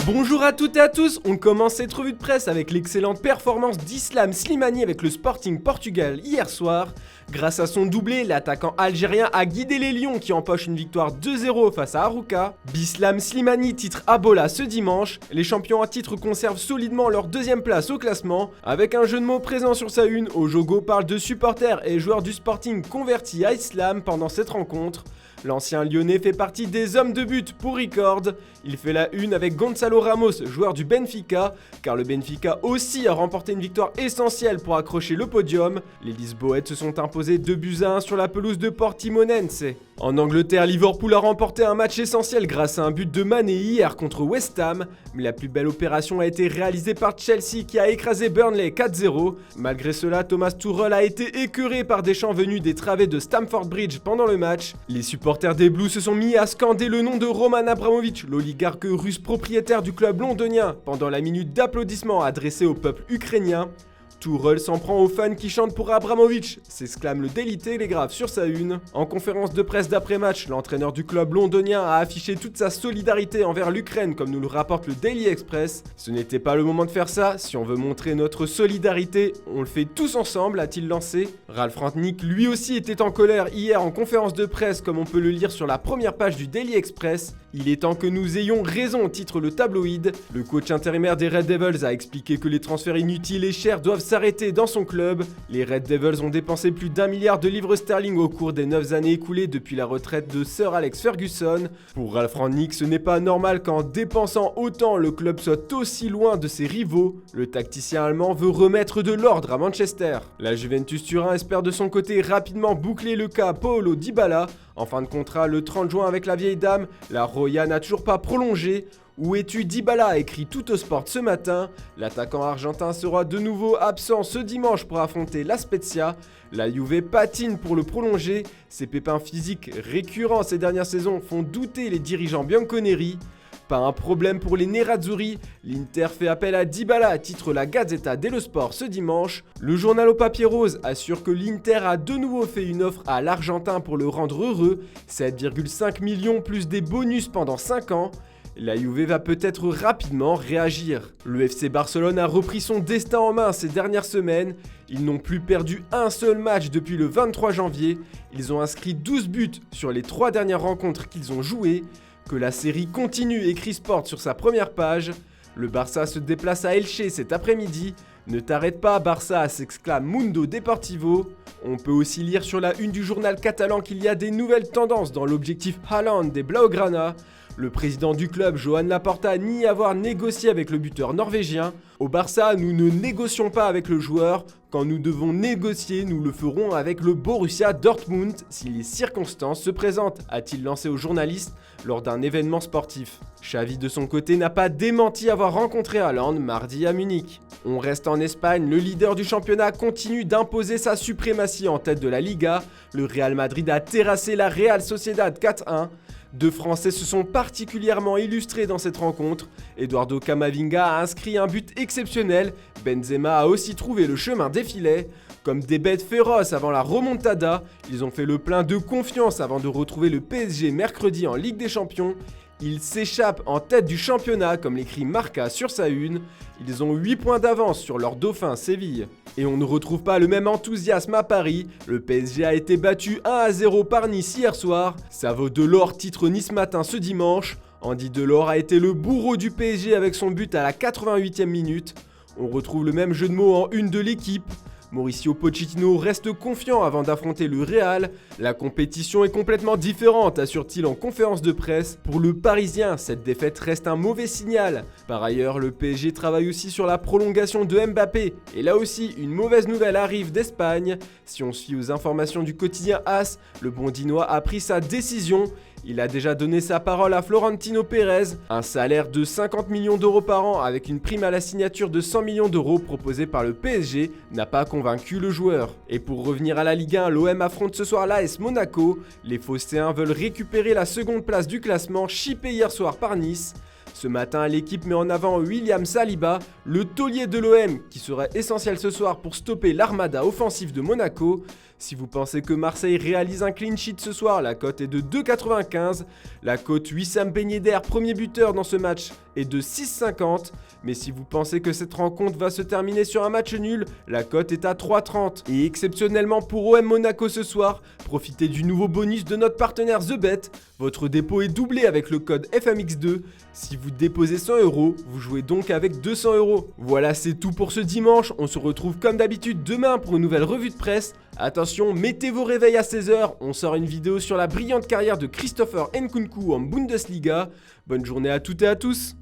Bonjour à toutes et à tous, on commence cette revue de presse avec l'excellente performance d'Islam Slimani avec le Sporting Portugal hier soir. Grâce à son doublé, l'attaquant algérien a guidé les Lions qui empochent une victoire 2-0 face à Arouca. Bislam Slimani titre Abola ce dimanche. Les champions à titre conservent solidement leur deuxième place au classement. Avec un jeu de mots présent sur sa une, Ojogo parle de supporters et joueurs du Sporting convertis à Islam pendant cette rencontre. L'ancien Lyonnais fait partie des hommes de but pour Record. Il fait la une avec Gonçalo Ramos, joueur du Benfica, car le Benfica aussi a remporté une victoire essentielle pour accrocher le podium. Les Lisboètes se sont imposés 2-1 sur la pelouse de Portimonense. En Angleterre, Liverpool a remporté un match essentiel grâce à un but de Mané hier contre West Ham, mais la plus belle opération a été réalisée par Chelsea qui a écrasé Burnley 4-0. Malgré cela, Thomas Tuchel a été écœuré par des chants venus des travées de Stamford Bridge pendant le match. Les supporters des Blues se sont mis à scander le nom de Roman Abramovich, l'oligarque russe propriétaire du club londonien, pendant la minute d'applaudissements adressée au peuple ukrainien. Tuchel s'en prend aux fans qui chantent pour Abramovich, s'exclame le Daily Telegraph sur sa une. En conférence de presse d'après-match, l'entraîneur du club londonien a affiché toute sa solidarité envers l'Ukraine comme nous le rapporte le Daily Express. Ce n'était pas le moment de faire ça, si on veut montrer notre solidarité, on le fait tous ensemble, a-t-il lancé. Ralf Rangnick lui aussi était en colère hier en conférence de presse comme on peut le lire sur la première page du Daily Express. Il est temps que nous ayons raison, titre le tabloïd. Le coach intérimaire des Red Devils a expliqué que les transferts inutiles et chers doivent s'arrêter dans son club. Les Red Devils ont dépensé plus d'1 milliard de livres sterling au cours des 9 années écoulées depuis la retraite de Sir Alex Ferguson. Pour Ralf Rangnick, ce n'est pas normal qu'en dépensant autant, le club soit aussi loin de ses rivaux. Le tacticien allemand veut remettre de l'ordre à Manchester. La Juventus Turin espère de son côté rapidement boucler le cas Paulo Dybala. En fin de contrat le 30 juin avec la vieille dame, la Roya n'a toujours pas prolongé. Où es-tu Dybala a écrit Tuttosport ce matin. L'attaquant argentin sera de nouveau absent ce dimanche pour affronter la Spezia. La Juve patine pour le prolonger. Ses pépins physiques récurrents ces dernières saisons font douter les dirigeants bianconeri. Pas un problème pour les Nerazzurri, l'Inter fait appel à Dybala, titre la Gazzetta dello Sport ce dimanche. Le journal au papier rose assure que l'Inter a de nouveau fait une offre à l'Argentin pour le rendre heureux, 7,5 millions plus des bonus pendant 5 ans. La Juve va peut-être rapidement réagir. Le FC Barcelone a repris son destin en main ces dernières semaines. Ils n'ont plus perdu un seul match depuis le 23 janvier. Ils ont inscrit 12 buts sur les 3 dernières rencontres qu'ils ont jouées. Que la série continue, écrit Sport sur sa première page. Le Barça se déplace à Elche cet après-midi. Ne t'arrête pas Barça, s'exclame Mundo Deportivo. On peut aussi lire sur la une du journal catalan qu'il y a des nouvelles tendances dans l'objectif Haaland des Blaugrana. Le président du club, Joan Laporta, nie avoir négocié avec le buteur norvégien. Au Barça, nous ne négocions pas avec le joueur. Quand nous devons négocier, nous le ferons avec le Borussia Dortmund si les circonstances se présentent, a-t-il lancé aux journalistes lors d'un événement sportif. Xavi de son côté n'a pas démenti avoir rencontré Haaland mardi à Munich. On reste en Espagne, le leader du championnat continue d'imposer sa suprématie en tête de la Liga. Le Real Madrid a terrassé la Real Sociedad 4-1. 2 Français se sont particulièrement illustrés dans cette rencontre. Eduardo Camavinga a inscrit un but exceptionnel. Benzema a aussi trouvé le chemin des filets. Comme des bêtes féroces avant la remontada, ils ont fait le plein de confiance avant de retrouver le PSG mercredi en Ligue des Champions. Ils s'échappent en tête du championnat comme l'écrit Marca sur sa une. Ils ont 8 points d'avance sur leur dauphin Séville. Et on ne retrouve pas le même enthousiasme à Paris. Le PSG a été battu 1-0 par Nice hier soir. Ça vaut de l'or, titre Nice Matin ce dimanche. Andy Delors a été le bourreau du PSG avec son but à la 88e minute. On retrouve le même jeu de mots en une de l'équipe. Mauricio Pochettino reste confiant avant d'affronter le Real. La compétition est complètement différente, assure-t-il en conférence de presse. Pour le Parisien, cette défaite reste un mauvais signal. Par ailleurs, le PSG travaille aussi sur la prolongation de Mbappé. Et là aussi, une mauvaise nouvelle arrive d'Espagne. Si on se fie aux informations du quotidien AS, le Bondinois a pris sa décision. Il a déjà donné sa parole à Florentino Pérez, un salaire de 50 millions d'euros par an avec une prime à la signature de 100 millions d'euros proposée par le PSG n'a pas convaincu le joueur. Et pour revenir à la Ligue 1, l'OM affronte ce soir l'AS Monaco. Les Phocéens veulent récupérer la seconde place du classement, chippée hier soir par Nice. Ce matin, l'équipe met en avant William Saliba, le taulier de l'OM, qui sera essentiel ce soir pour stopper l'armada offensive de Monaco. Si vous pensez que Marseille réalise un clean sheet ce soir, la cote est de 2,95. La cote Wissam Ben Yedder, premier buteur dans ce match, est de 6,50. Mais si vous pensez que cette rencontre va se terminer sur un match nul, la cote est à 3,30. Et exceptionnellement pour OM Monaco ce soir, profitez du nouveau bonus de notre partenaire TheBet. Votre dépôt est doublé avec le code FMX2. Si vous déposez 100 €, vous jouez donc avec 200 €. Voilà, c'est tout pour ce dimanche. On se retrouve comme d'habitude demain pour une nouvelle revue de presse. Attention, mettez vos réveils à 16 h. On sort une vidéo sur la brillante carrière de Christopher Nkunku en Bundesliga. Bonne journée à toutes et à tous.